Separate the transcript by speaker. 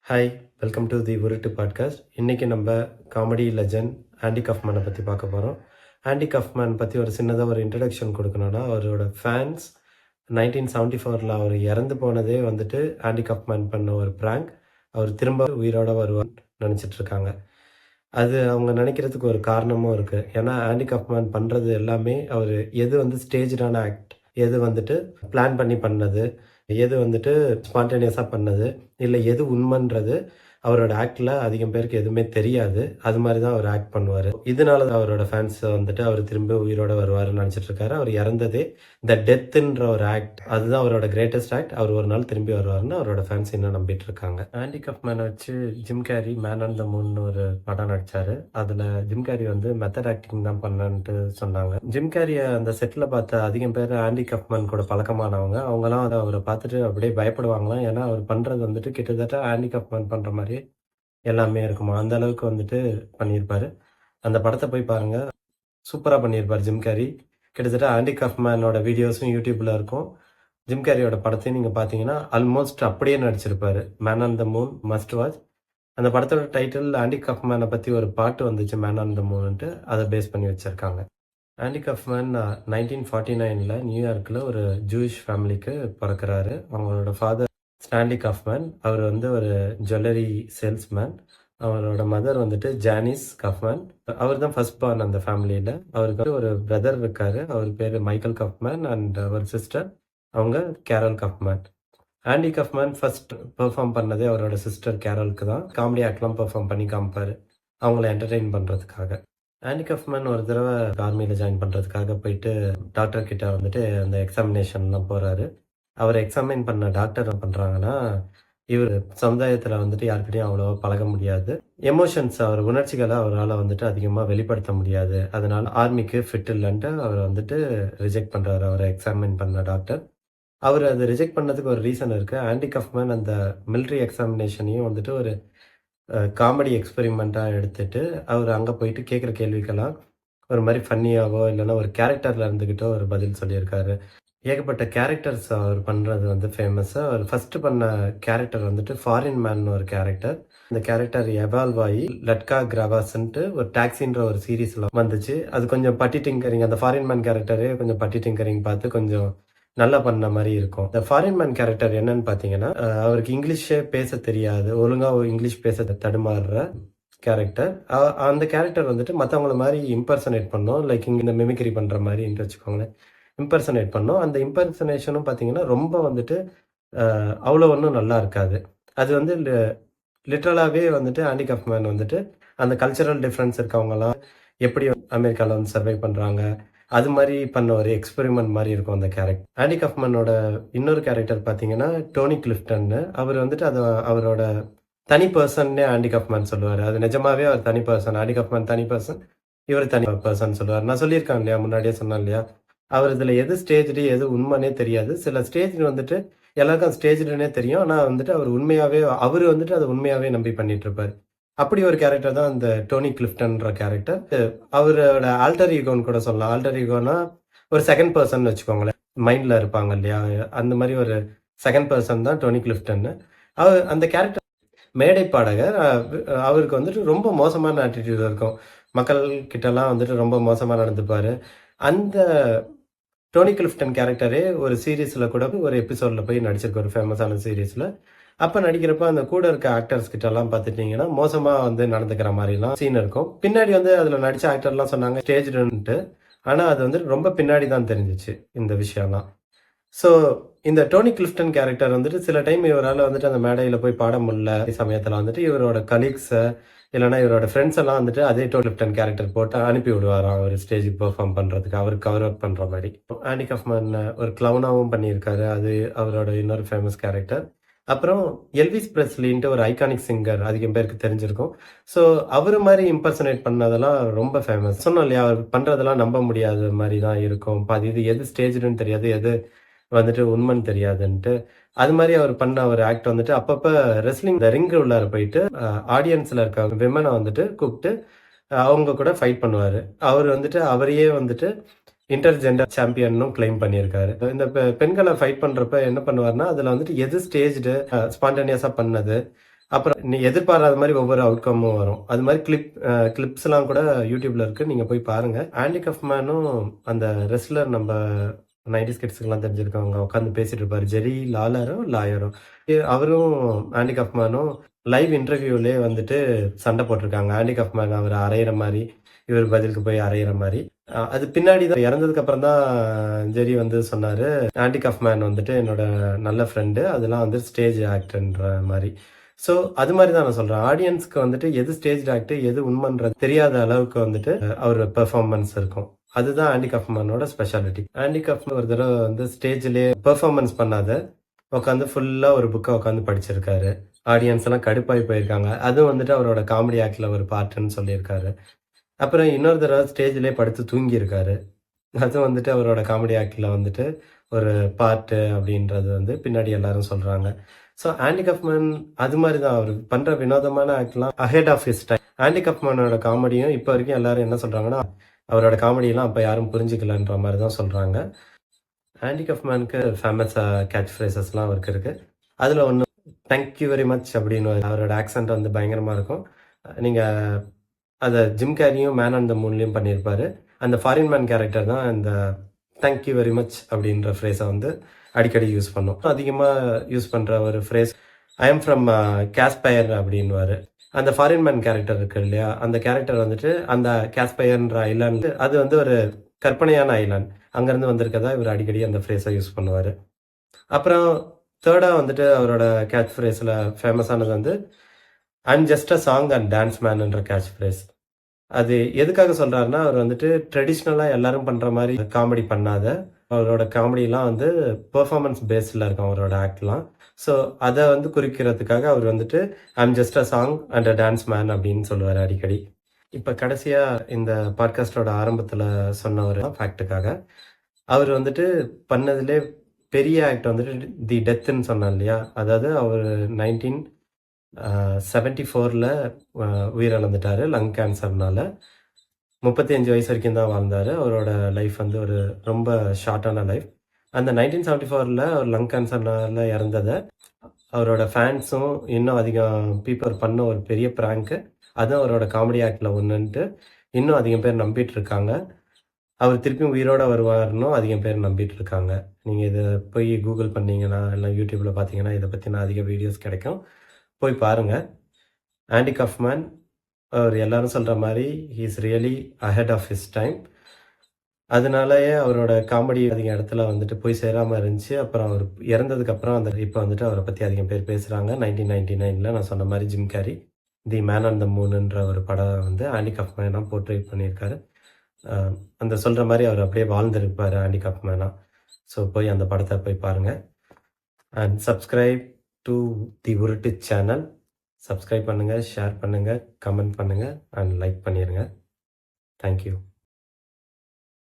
Speaker 1: Hi, welcome to the உருட்டு podcast. இன்றைக்கி நம்ம காமெடி லெஜண்ட் ஆண்டி கஃப்மேனை பற்றி பார்க்க போகிறோம். ஆண்டி கஃப்மேன் பற்றி ஒரு சின்னதாக ஒரு இன்ட்ரடக்ஷன் கொடுக்கணுன்னா, அவரோட ஃபேன்ஸ் 1974 அவர் இறந்து போனதே வந்துட்டு ஆண்டி கஃப்மேன் பண்ண ஒரு ப்ராங்க். அவர் திரும்ப உயிரோட வருவான்னு நினச்சிட்ருக்காங்க. அது அவங்க நினைக்கிறதுக்கு ஒரு காரணமும் இருக்குது. ஏன்னா ஆண்டி கஃப்மேன் பண்ணுறது எல்லாமே அவர் எது வந்து ஸ்டேஜ்டான ஆக்ட், எது வந்துட்டு பிளான் பண்ணி பண்ணது, எது வந்துட்டு ஸ்பான்டேனியஸாக பண்ணது, இல்லை எது உண்மைன்றது அவரோட ஆக்டில் அதிகம் பேருக்கு எதுவுமே தெரியாது. அது மாதிரி தான் அவர் ஆக்ட் பண்ணுவார். இதனால தான் அவரோட ஃபேன்ஸ் வந்துட்டு அவர் திரும்ப உயிரோட வருவாருன்னு நினச்சிட்டு இருக்காரு. அவர் இறந்ததே இந்த டெத்துன்ற ஒரு ஆக்ட், அதுதான் அவரோட கிரேட்டஸ்ட் ஆக்ட். அவர் ஒரு நாள் திரும்பி வருவார்னு அவரோட ஃபேன்ஸ் இன்னும் நம்பிட்டு இருக்காங்க. ஆண்டி கஃப்மேனை வச்சு gym carry man on the moon ஒரு படம் நடிச்சாரு. அதில் ஜிம் கேரி வந்து மெத்தட் ஆக்டிங் தான் பண்ணன்ட்டு சொன்னாங்க. ஜிம் கேரியை அந்த செட்டில் பார்த்த அதிகம் பேர் ஆண்டி கஃப்மேன் கூட பழக்கமானவங்க. அவங்களாம் அதை அவரை பார்த்துட்டு அப்படியே பயப்படுவாங்களாம். ஏன்னா அவர் பண்ணுறது வந்துட்டு கிட்டத்தட்ட ஆண்டி கஃப்மேன் பண்ணுற மாதிரி எல்லாமே இருக்குமா, அந்த அளவுக்கு வந்துட்டு பண்ணியிருப்பாரு. அந்த படத்தை போய் பாருங்க, சூப்பராக பண்ணியிருப்பார் ஜிம் கேரி. கிட்டத்தட்ட ஆண்டி கஃப்மேனோட வீடியோஸும் யூடியூப்ல இருக்கும். ஜிம் கேரியோட படத்தையும் நீங்கள் பார்த்தீங்கன்னா ஆல்மோஸ்ட் அப்படியே நடிச்சிருப்பாரு. Man on the moon must watch. அந்த படத்தோட டைட்டில் ஆண்டி கஃப்மேனை பற்றி ஒரு பாட்டு வந்துச்சு, மேன் ஆன் த மூன்ட்டு. அதை பேஸ் பண்ணி வச்சுருக்காங்க. ஆண்டி கஃப்மேன் 1949 நியூயார்க்கில் ஒரு ஜூயிஷ் ஃபேமிலிக்கு பிறக்கிறாரு. அவங்களோட ஃபாதர் ஸ்டான்லி கஃப்மேன். அவர் வந்து ஒரு ஜுவல்லரி சேல்ஸ்மேன். அவரோட மதர் வந்துட்டு ஜானிஸ் கஃப்மேன். அவர் தான் ஃபர்ஸ்ட் பார்ன் அந்த ஃபேமிலியில். அவருக்கு ஒரு பிரதர் இருக்காரு. அவர் பேர் மைக்கேல் கஃப்மேன் அண்ட் ஒரு சிஸ்டர், அவங்க கேரல் கஃப்மேன். ஆண்டி கஃப்மேன் ஃபர்ஸ்ட் பெர்ஃபார்ம் பண்ணதே அவரோட சிஸ்டர் கேரலுக்கு தான். காமெடி ஆக்ட்லாம் பெர்ஃபார்ம் பண்ணி காமிப்பார் அவங்கள என்டர்டெயின் பண்ணுறதுக்காக. ஆண்டி கஃப்மேன் ஒரு தடவை ஆர்மியில் ஜாயின் பண்ணுறதுக்காக போயிட்டு டாக்டர் கிட்ட வந்துட்டு அந்த எக்ஸாமினேஷன்லாம் போகிறாரு. அவர் எக்ஸாமின் பண்ண டாக்டர் என்ன பண்ணுறாங்கன்னா, இவர் சமுதாயத்தில் வந்துட்டு யார்கிட்டையும் அவ்வளோவா பழக முடியாது. எமோஷன்ஸ், அவர் உணர்ச்சிகளை அவரால் வந்துட்டு அதிகமாக வெளிப்படுத்த முடியாது. அதனால் ஆர்மிக்கு ஃபிட் இல்லைன்ட்டு அவர் வந்துட்டு ரிஜெக்ட் பண்ணுறாரு அவரை எக்ஸாமின் பண்ண டாக்டர். அவர் அதை ரிஜெக்ட் பண்ணதுக்கு ஒரு ரீசன் இருக்குது. ஆண்டி கஃப்மேன் அந்த மிலிட்ரி எக்ஸாமினேஷனையும் வந்துட்டு ஒரு காமெடி எக்ஸ்பெரிமெண்ட்டாக எடுத்துட்டு அவர் அங்கே போயிட்டு கேட்குற கேள்விக்கெல்லாம் ஒரு மாதிரி ஃபன்னியாவோ இல்லைன்னா ஒரு கேரக்டரில் இருந்துக்கிட்டோ ஒரு பதில் சொல்லியிருக்காரு. ஏகப்பட்ட கேரக்டர்ஸ் அவர் பண்ணுறது வந்து ஃபேமஸ்ஸு. அவர் ஃபஸ்ட்டு பண்ண கேரக்டர் வந்துட்டு ஃபாரின் மேன் ஒரு கேரக்டர். இந்த கேரக்டர் எவால்வ் ஆகி லட்கா கிராவாஸ்ன்ட்டு ஒரு டாக்ஸின்ற ஒரு சீரீஸில் வந்துச்சு. அது கொஞ்சம் பட்டி டிங்கரிங், அந்த ஃபாரின் மேன் கேரக்டரே கொஞ்சம் பட்டி டிங்கரிங் பார்த்து கொஞ்சம் நல்லா பண்ண மாதிரி இருக்கும். இந்த ஃபாரின் மேன் கேரக்டர் என்னன்னு பார்த்தீங்கன்னா, அவருக்கு இங்கிலீஷே பேச தெரியாது, ஒழுங்காக இங்கிலீஷ் பேச தடுமாறுற கேரக்டர். அந்த கேரக்டர் வந்துட்டு மற்றவங்கள மாதிரி இம்பர்சனேட் பண்ணோம். லைக் இங்கே இந்த மிமிக்ரி பண்ணுற மாதிரின்ட்டு வச்சுக்கோங்களேன், இம்பர்சனேட் பண்ணோம். அந்த இம்பர்சனேஷனும் பார்த்தீங்கன்னா ரொம்ப வந்துட்டு அவ்வளோ ஒன்றும் நல்லா இருக்காது. அது வந்து லிட்ரலாகவே வந்துட்டு ஆண்டி கஃப்மேன் வந்துட்டு அந்த கல்ச்சரல் டிஃப்ரென்ஸ் இருக்கவங்கலாம் எப்படி அமெரிக்காவில் வந்து சர்வை பண்ணுறாங்க, அது மாதிரி பண்ண ஒரு எக்ஸ்பெரிமெண்ட் மாதிரி இருக்கும் அந்த கேரக்டர். ஆண்டி கஃப்மேனோட இன்னொரு கேரக்டர் பார்த்தீங்கன்னா டோனி கிளிஃப்டன்னு. அவர் வந்துட்டு அதை அவரோட தனி பர்சன்னே ஆண்டி கஃப்மேன் சொல்லுவார். அது நிஜமாவே அவர் தனி பர்சன். ஆண்டி கஃப்மேன் தனி பர்சன், இவர் தனி பர்சன் சொல்லுவார். நான் சொல்லியிருக்கேன் இல்லையா, முன்னாடியே சொன்னேன் இல்லையா, அவர் இதில் எது ஸ்டேஜ்டு எது உண்மைனே தெரியாது. சில ஸ்டேஜ் வந்துட்டு எல்லாருக்கும் ஸ்டேஜ்டுனே தெரியும். ஆனால் வந்துட்டு அவர் உண்மையாகவே அவர் வந்துட்டு அதை உண்மையாகவே நம்பி பண்ணிட்டு இருப்பார். அப்படி ஒரு கேரக்டர் தான் இந்த டோனி கிளிஃப்டன்ற கேரக்டர். அவரோட ஆல்டர் ஈகோன்னு கூட சொல்லலாம். ஆல்டர் ஈகோனா ஒரு செகண்ட் பர்சன் வச்சுக்கோங்களேன், மைண்டில் இருப்பாங்க இல்லையா, அந்த மாதிரி ஒரு செகண்ட் பர்சன் தான் டோனி கிளிஃப்டன். அவர் அந்த கேரக்டர் மேடை பாடகர். அவருக்கு வந்துட்டு ரொம்ப மோசமான ஆட்டிடியூட் இருக்கும். மக்கள் கிட்டலாம் வந்துட்டு ரொம்ப மோசமாக நடந்துப்பார். அந்த டோனி கிளிஃப்டன் கேரக்டரே ஒரு சீரீஸில் கூட ஒரு எபிசோடில் போய் நடிச்சிருக்கு, ஒரு ஃபேமஸான சீரீஸில். அப்போ நடிக்கிறப்ப அந்த கூட இருக்க ஆக்டர்ஸ் கிட்டலாம் பார்த்துட்டிங்கன்னா மோசமாக வந்து நடந்துக்கிற மாதிரிலாம் சீன் இருக்கும். பின்னாடி வந்து அதில் நடித்த ஆக்டர்லாம் சொன்னாங்க ஸ்டேஜ்டுன்ட்டு. ஆனால் அது வந்து ரொம்ப பின்னாடி தான் தெரிஞ்சிச்சு இந்த விஷயம்லாம். ஸோ இந்த டோனி கிளிஃப்டன் கேரக்டர் வந்துட்டு சில டைம் இவரால் வந்துட்டு அந்த மேடையில் போய் பாட முடியல சமயத்தில் வந்துட்டு இவரோட கலீக்ஸை இல்லைனா இவரோட ஃப்ரெண்ட்ஸ் எல்லாம் வந்துட்டு அதே டோனி கிளிஃப்டன் கேரக்டர் போட்டு அனுப்பி விடுவாராம் அவர் ஸ்டேஜுக்கு பெர்ஃபார்ம் பண்ணுறதுக்கு, அவருக்கு கவர் அப் பண்ணுற மாதிரி. ஆண்டி கஃப்மேன் ஒரு க்ளவுனாகவும் பண்ணியிருக்காரு, அது அவரோட இன்னொரு ஃபேமஸ் கேரக்டர். அப்புறம் எல்விஸ் பிரெஸ்லின்ட்டு ஒரு ஐகானிக் சிங்கர், அதிகம் பேருக்கு தெரிஞ்சிருக்கும். ஸோ அவர் மாதிரி இம்பர்சனேட் பண்ணதெல்லாம் ரொம்ப ஃபேமஸ். சொன்னோம் இல்லையா, அவர் பண்ணுறதெல்லாம் நம்ப முடியாத மாதிரி தான் இருக்கும். பாதி இது எது ஸ்டேஜ்டுன்னு தெரியாது, எது வந்துட்டு உண்மைன்னு தெரியாதுன்ட்டு. அது மாதிரி அவர் பண்ண ஒரு ஆக்ட் வந்துட்டு அப்பப்போ ரெஸ்லிங் ரிங் உள்ளார போயிட்டு ஆடியன்ஸில் இருக்க விமனை வந்துட்டு கூப்பிட்டு அவங்க கூட ஃபைட் பண்ணுவார். அவர் வந்துட்டு அவரையே வந்துட்டு இன்டர்ஜெண்டர் சாம்பியன்னும் கிளைம் பண்ணியிருக்காரு. இந்த பெண்களை ஃபைட் பண்ணுறப்ப என்ன பண்ணுவார்னா, அதில் வந்துட்டு எது ஸ்டேஜ்டு ஸ்பான்டேனியஸாக பண்ணது, அப்புறம் நீ எதிர்பாராத மாரி ஒவ்வொரு அவுட்கமும் வரும். அது மாரி கிளிப்ஸ்லாம் கூட YouTubeல இருக்கு. நீங்க போய் பாருங்க. ஆண்டி கஃப்மேனும் அந்த ரெஸ்லர் நம்ப 90ஸ் கிட்ஸ்க்குலாம் தெரிஞ்சிருக்கவங்க உட்காந்து பேசிட்டு இருப்பாரு. ஜெர்ரி லாயரோ அவரும் ஆண்டி கஃப்மேனும் லைவ் இன்டர்வியூலயே வந்துட்டு சண்டை போட்டுருக்காங்க. ஆண்டி கஃப்மேன் அவர அறையிற மாரி, இவர் பதிலுக்கு போய் அறையிற மாரி. அது பின்னாடி தான் இறந்ததுக்கு அப்புறம் தான் ஜெர்ரி வந்து சொன்னாரு, ஆண்டி கஃப்மேன் வந்துட்டு என்னோட நல்ல ஃப்ரெண்டு. அதெல்லாம் வந்து ஸ்டேஜ் ஆக்டர்ன்ற மாரி. ஸோ, அது மாரி தான் நான் சொல்றேன். ஆடியன்ஸ்க்கு வந்துட்டு எது ஸ்டேஜ்டு ஆக்ட், எது உண்மைன்றது தெரியாத அளவுக்கு வந்துட்டு அவரு பெர்ஃபார்மன்ஸ் இருக்கும். அதுதான் ஆண்டி கஃப்மேனோட ஸ்பெஷாலிட்டி. ஆண்டி கஃப்மேன் ஒரு தடவ வந்து ஸ்டேஜ்லயே பெர்ஃபார்மன்ஸ் பண்ணாத, உட்காந்து ஃபுல்லா ஒரு புக்க உட்காந்து படிச்சிருக்காரு. ஆடியன்ஸ் எல்லாம் கடுப்பாயி போயிருக்காங்க. அதுவும் வந்துட்டு அவரோட காமெடி ஆக்ட்ல ஒரு பார்ட்டுன்னு சொல்லியிருக்காரு. அப்புறம் இன்னொரு தடவ ஸ்டேஜ்லயே படுத்து தூங்கியிருக்காரு. அதுவும் வந்துட்டு அவரோட காமெடி ஆக்ட்ல வந்துட்டு ஒரு பார்ட்டு அப்படின்றது வந்து பின்னாடி எல்லாரும் சொல்றாங்க. ஸோ ஆண்டி கஃப்மேன் அது மாரி தான். அவரு பண்ற வினோதமான ஆக்ட்லாம் ahead of his time. Andy கஃப்மேனோட காமெடியும் இப்ப வரைக்கும் எல்லாரும் என்ன சொல்றாங்கன்னா, அவரோட காமெடியெல்லாம் அப்ப யாரும் புரிஞ்சுக்கலன்ற மாரி தான் சொல்றாங்க. ஆண்டி கஃப்மேனுக்கு ஃபேமஸ் கேட்ச் ஃப்ரேசஸ்லாம் அவருக்கு இருக்கு. அதுல ஒண்ணு "தேங்க் யூ வெரி மச்" அப்படின்னு அவரோட ஆக்சென்ட் வந்து பயங்கரமா இருக்கும். நீங்க அத ஜிம் கேரியும் மேன் ஆன் த மூன்லயும் பண்ணியிருப்பாரு. அந்த ஃபாரின் மேன் கேரக்டர் தான் இந்த "தேங்க் யூ வெரி மச்" அப்படின்ற ஃப்ரேஸ வந்து அடிக்கடி யூஸ் பண்ணும். அதிகமா யூஸ் பண்ற ஒரு ஃப்ரேஸ் "ஐ அம் ஃப்ரம் காஸ்பயர்" அப்படின்னுவாரு. அந்த ஃபாரின் மேன் கேரக்டர் இருக்கு இல்லையா? அந்த கேரக்டர் வந்துட்டு அந்த காஸ்பயர்ன்ற ஐலாண்ட் அது வந்து ஒரு கற்பனையான ஐலாண்ட். அங்கருந்து வந்திருக்கதா இவரு அடிக்கடி அந்த ஃப்ரேஸ யூஸ் பண்ணுவாரு. அப்புறம் 3ஆ வந்துட்டு அவரோட கேட்ச் ஃப்ரேஸ்ல ஃபேமஸானது வந்து "I am just a song and dance மேன்ன்ற கேட்ச் ஃப்ரேஸ். அது எதுக்காக சொல்றாருன்னா, அவர் வந்துட்டு ட்ரெடிஷ்னலா எல்லாரும் பண்ற மாரி காமெடி பண்ணாத, அவரோட காமெடிலாம் வந்து பெர்ஃபார்மன்ஸ் பேஸ்ல இருக்கும் அவரோட ஆக்ட்லாம். ஸோ, அத வந்து குறிக்கிறதுக்காக அவர் வந்துட்டு, "I am just a song and a dance man" அப்படின்னு சொல்லுவாரு அடிக்கடி. இப்ப கடைசியா இந்த பாட்காஸ்ட்டோட ஆரம்பத்துல சொன்ன ஒரு ஃபேக்ட்டுக்காக, அவர் வந்துட்டு பண்ணதிலே பெரிய ஆக்ட் வந்துட்டு தி டெத்துன்னு சொன்னேன் இல்லையா? அதாவது அவரு 1974ல உயிரிழந்துட்டாரு லங் கேன்சர்னால. 35 வயசு வரைக்கும் தான் வாழ்ந்தாரு. அவரோட லைஃப் வந்து ஒரு ரொம்ப ஷார்ட்டான லைஃப். அந்த 1974ல அவர் லங் கேன்சர்னால இறந்தத, அவரோட ஃபேன்ஸும் இன்னும் அதிகம் பீப்பிள் பண்ண ஒரு பெரிய பிராங்க். அதுவும் அவரோட காமெடி ஆக்ட்ல ஒண்ணுன்ட்டு இன்னும் அதிகம் பேர் நம்பிட்டு இருக்காங்க. அவர் திருப்பியும் உயிரோட வருவாருன்னும் அதிகம் பேர் நம்பிட்டு இருக்காங்க. நீங்க இத போய் கூகுள் பண்ணீங்கன்னா, இல்ல YouTubeல பார்த்தீங்கன்னா, இத பத்தின அதிக வீடியோஸ் கிடைக்கும். போய் பாருங்க. ஆண்டி கஃப்மேன் அவர் எல்லாரும் சொல்ற மாரி, he is really ahead of his time. அதனாலயே அவரோட காமெடி அதிக இடத்துல வந்துட்டு போய் சேராம இருந்துச்சு. அப்புறம் அவர் இறந்ததுக்கு அப்புறம் இப்ப வந்துட்டு அவர பத்தி அதிகம் பேர் பேசுறாங்க. 1999ல நான் சொன்ன மாரி Jim Carrey, the man on the மூன்ன்ற ஒரு படம் வந்து ஆண்டி கஃப்மேனா போர்ட்ரேட் பண்ணியிருக்காரு. அ அந்த சொல்ற மாரி அவர் அப்படியே வாழ்ந்திருப்பாரு ஆண்டி கஃப்மேனா. ஸோ போய் அந்த படத்த போய் பாருங்க. அண்ட் சப்ஸ்கிரைப் டூ தி உருட்டு சேனல். சப்ஸ்கிரைப் பண்ணுங்க, ஷேர் பண்ணுங்க, கமெண்ட் பண்ணுங்க அண்ட் லைக் பண்ணிருங்க. Thank you.